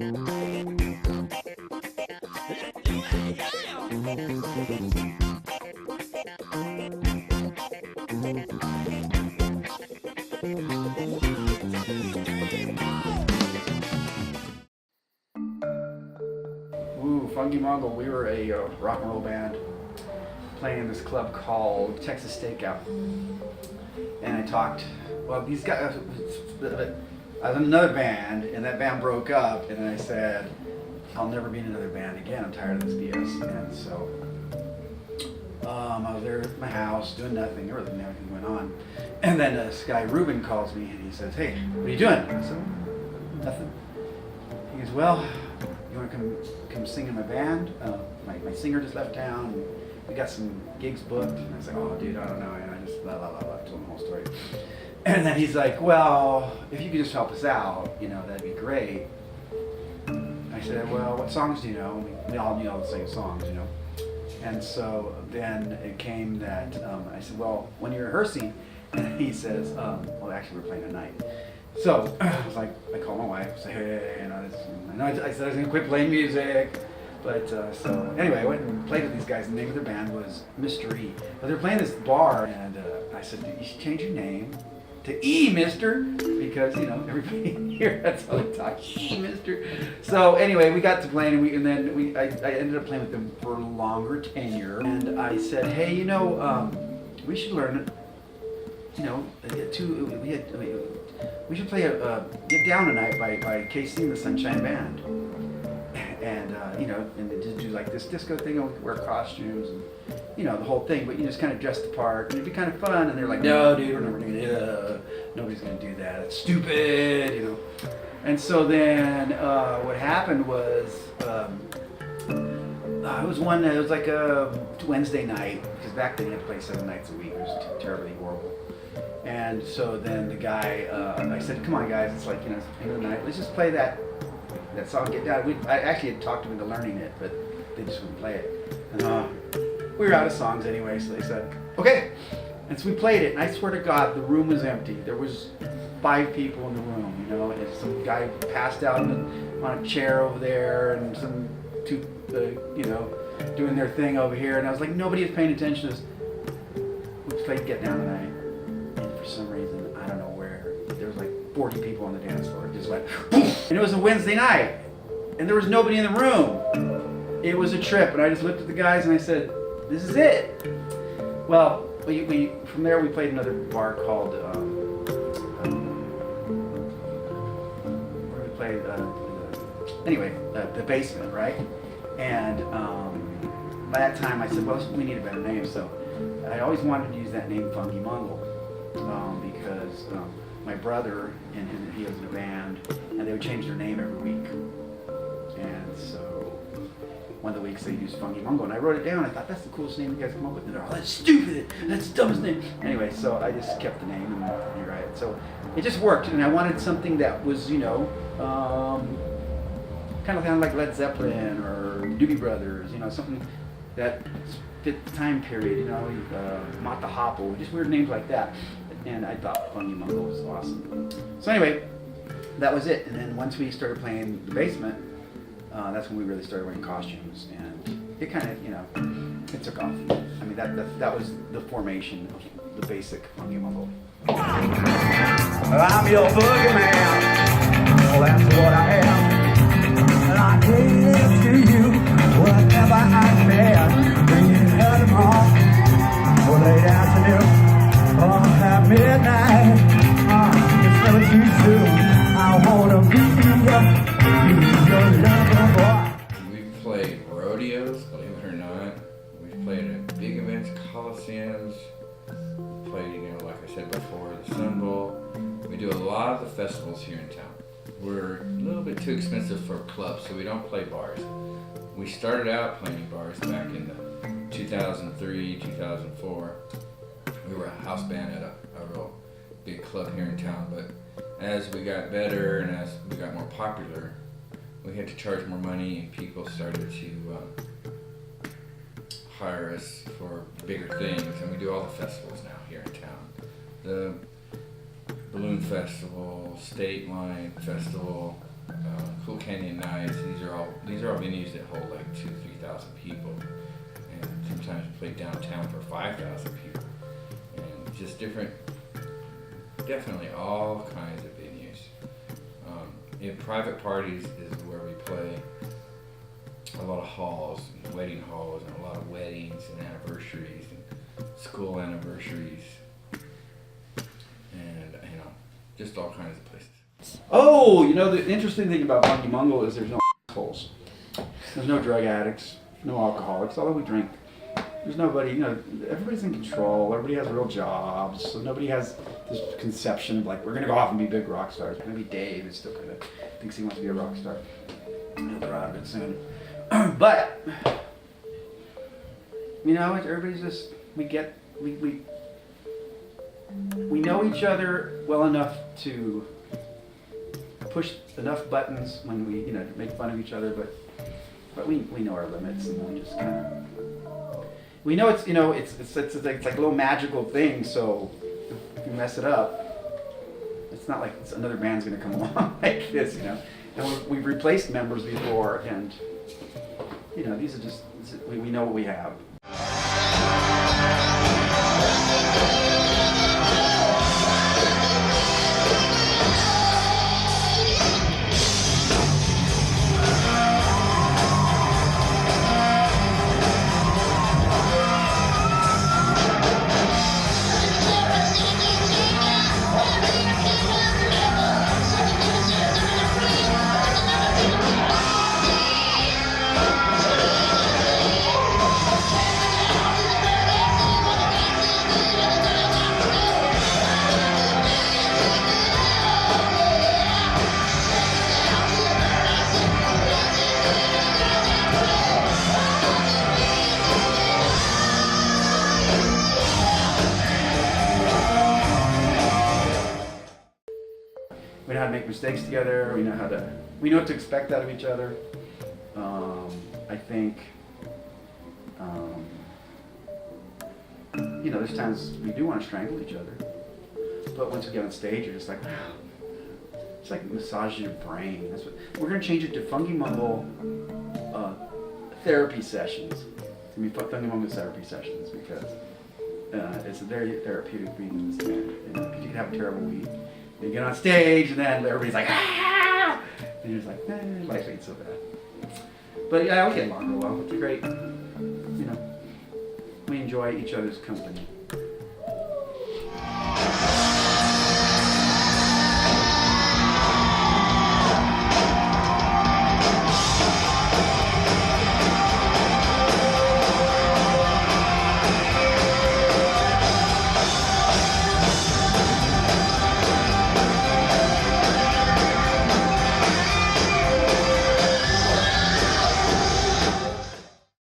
Ooh, Fungi Mungle. We were a rock and roll band playing in this club called Texas Stakeout. And I talked, well, these guys, I was in another band, and that band broke up, and I said, I'll never be in another band again. I'm tired of this BS. And so I was there at my house doing nothing. There wasn't anything going on. And then this guy, Ruben, calls me, and he says, hey, what are you doing? I said, nothing. He goes, well, you want to come sing in my band? My singer just left town. And we got some gigs booked. And I was like, oh, dude, I don't know. And I just blah, blah, blah, blah, told him the whole story. And then he's like, well, if you could just help us out, that'd be great. I said, well, what songs do you know? We all knew all the same songs, And so then it came that I said, well, when you're rehearsing, and he says, well, actually, we're playing tonight. So I was like, I called my wife, I said, hey, I said I was going to quit playing music. But so anyway, I went and played with these guys. The name of their band was Mr. E. But they were playing this bar, and I said, you should change your name to E, Mister, because everybody here, that's how they talk, E, Mister. So anyway, we got to playing, and then I ended up playing with them for a longer tenure. And I said, hey, we should learn, we should play Get Down Tonight by KC and the Sunshine Band. And and just do like this disco thing, and we could wear costumes and the whole thing, but you just kind of dress the part, and it'd be kind of fun. And they're like, no, dude, we're never doing it. Nobody's gonna do that. It's stupid, And so then what happened was it was like a Wednesday night, because back then you had to play 7 nights a week. It was terribly horrible. And so then the guy, I said, come on guys, it's like, it's the end of the night, let's just play that song, Get Down. I actually had talked them into learning it, but they just wouldn't play it. And, we were out of songs anyway, so they said, okay. And so we played it, and I swear to God, the room was empty. There was 5 people in the room, and some guy passed out on a chair over there, and some two, doing their thing over here, and I was like, nobody is paying attention to this. We played Get Down Tonight, and for some reason, I don't know where, there was like 40 people on the dance floor. It just went, and it was a Wednesday night, and there was nobody in the room. It was a trip, and I just looked at the guys and I said, this is it. Well, from there we played another bar called, where we played, the Basement, right? And by that time I said, well, we need a better name. So I always wanted to use that name, Fungi Mungle, because my brother and he was in a band, and they would change their name every week. And so one of the weeks they used Fungi Mungle, and I wrote it down. I thought, that's the coolest name you guys come up with. And they're all, that's stupid, that's the dumbest name. Anyway, so I just kept the name, and you're right. So it just worked, and I wanted something that was, kind of like Led Zeppelin or Doobie Brothers, something that fit the time period, Mott the Hopple, just weird names like that. And I thought Fungi Mungle was awesome. So anyway, that was it. And then once we started playing the Basement, that's when we really started wearing costumes, and it kind of, it took off. I mean, that was the formation of the basic Fungi Mungle. Well, I'm your boogeyman. Well, that's what I am. And I gave to you whatever I can. When you heard them all, or late afternoon, or at midnight. It's never too soon. I wanna be your lover boy. We've played rodeos, believe it or not. We've played at big events, coliseums. We played, like I said before, the Sun Bowl. We do a lot of the festivals here in town. We're a little bit too expensive for clubs, so we don't play bars. We started out playing bars back in the 2003, 2004. We were a house band at a real big club here in town, but as we got better and as we got more popular, we had to charge more money, and people started to hire us for bigger things, and we do all the festivals now here in town. The Balloon Festival, State Line Festival, Cool Canyon Nights. These are all venues that hold like 2,000-3,000 people, and sometimes we play downtown for 5,000 people, and just different, definitely all kinds of venues. In private parties is where we play. A lot of halls, and wedding halls, and a lot of weddings and anniversaries and school anniversaries, and just all kinds of places. Oh, the interesting thing about Fungi Mungle is there's no assholes. There's no drug addicts, no alcoholics, although we drink. There's nobody, everybody's in control, everybody has real jobs, so nobody has this conception of like, we're gonna go off and be big rock stars. Maybe Dave is still kind of thinks he wants to be a rock star. He'll grow out of it soon. But, everybody's just, we know each other well enough to push enough buttons when we, make fun of each other, but we know our limits, and we just kind of, we know it's, it's like a little magical thing, so if you mess it up, it's not like another band's gonna come along like this, and we've replaced members before, and, these are just, we know what we have. We know how to make mistakes together. We know what to expect out of each other. I think, there's times we do want to strangle each other, but once we get on stage, you're just like, wow. It's like massaging your brain. That's what we're gonna change it to Fungi Mungle therapy sessions. It's gonna be Fungi Mungle therapy sessions because it's very therapeutic being in this band. You can have a terrible week. You get on stage and then everybody's like, ah! And you're just like, life ain't so bad. But yeah, we get along real well. It's a great, we enjoy each other's company.